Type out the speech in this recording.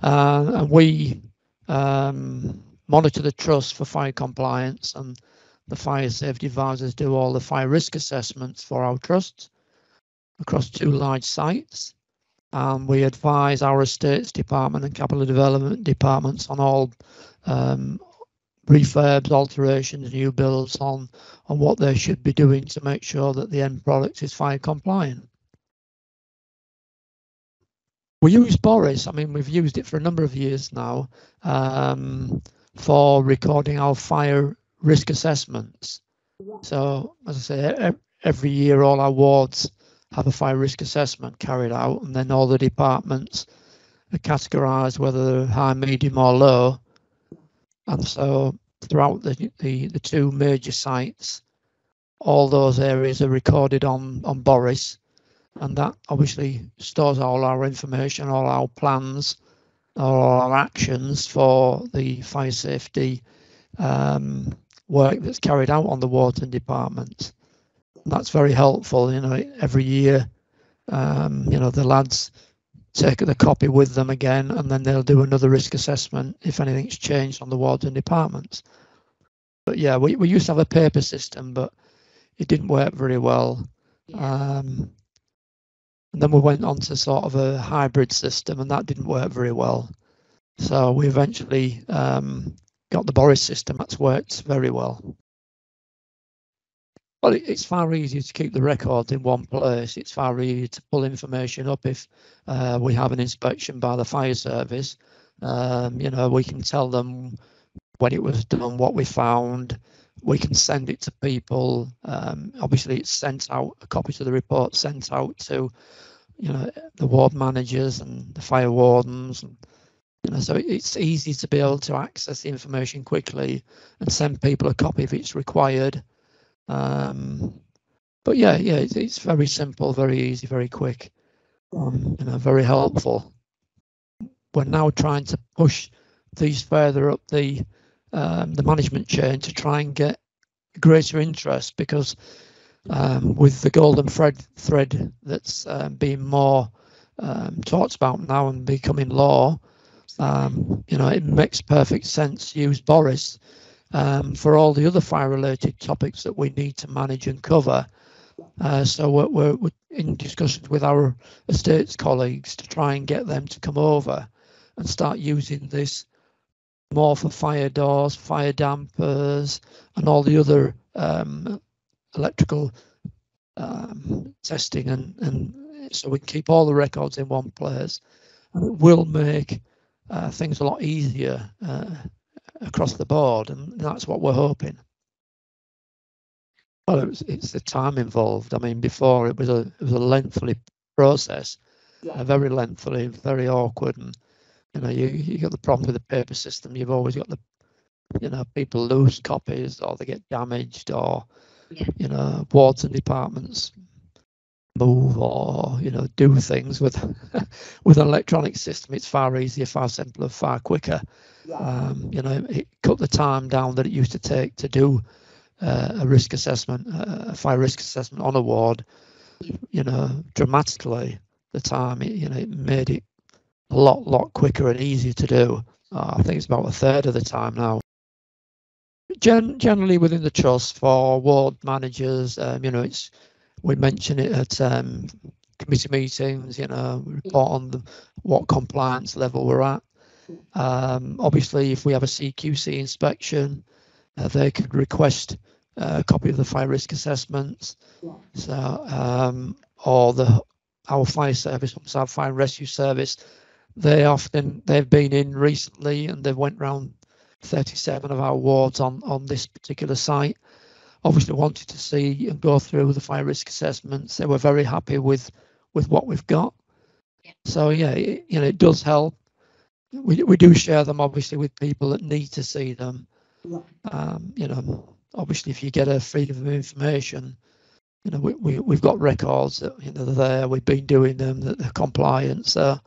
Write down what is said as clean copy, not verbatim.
and we monitor the trust for fire compliance, and the fire safety advisors do all the fire risk assessments for our trusts across 2 large sites. We advise our estates department and capital development departments on all refurbs, alterations, new builds, on what they should be doing to make sure that the end product is fire compliant. We use Boris. I mean, we've used it for a number of years now for recording our fire risk assessments. So, as I say, every year all our wards have a fire risk assessment carried out, and then all the departments are categorised whether they're high, medium or low. And so throughout the 2 major sites, all those areas are recorded on Boris, and that obviously stores all our information, all our plans, all our actions for the fire safety work that's carried out on the wards and departments. And that's very helpful. You know, every year, you know, the lads take the copy with them again, and then they'll do another risk assessment if anything's changed on the wards and departments. But yeah, we used to have a paper system, but it didn't work very well. And then we went on to sort of a hybrid system, and that didn't work very well. So we eventually got the Boris system. That's worked very well. Well, it's far easier to keep the records in one place. It's far easier to pull information up if we have an inspection by the fire service. You know, we can tell them when it was done, what we found. We can send it to people. Obviously, it's sent out, a copy of the report sent out to, you know, the ward managers and the fire wardens. And, you know, so it's easy to be able to access the information quickly and send people a copy if it's required. But yeah, it's very simple, very easy, very quick. You know, very helpful. We're now trying to push these further up the management chain to try and get greater interest, because with the golden thread that's being more talked about now and becoming law, you know, it makes perfect sense to use Boris for all the other fire-related topics that we need to manage and cover. So we're in discussions with our estates colleagues to try and get them to come over and start using this more for fire doors, fire dampers, and all the other electrical testing, and so we can keep all the records in one place. And it will make things a lot easier across the board, and that's what we're hoping. Well, it's the time involved. I mean, before it was a lengthy process, very lengthy, very awkward, and you know, you got the problem with the paper system. You've always got the, you know, people lose copies or they get damaged, or you know, wards and departments move, or you know, do things with with an electronic system. It's far easier, far simpler, far quicker. You know, it cut the time down that it used to take to do a risk assessment, a fire risk assessment on a ward, you know, dramatically. The time, you know, it made it a lot quicker and easier to do. I think it's about a third of the time now. Generally within the trust for ward managers, you know, we mention it at committee meetings. You know, we report on what compliance level we're at. Obviously, if we have a CQC inspection, they could request a copy of the fire risk assessments. So, or our fire service, our fire and rescue service, they've been in recently, and they've went round 37 of our wards on this particular site. Obviously wanted to see and go through the fire risk assessments. They were very happy with what we've got. So yeah, you know, it does help. We do share them obviously with people that need to see them. You know, obviously if you get a freedom of information, you know, we've got records that, you know, they're there. We've been doing them, that they're compliant. So.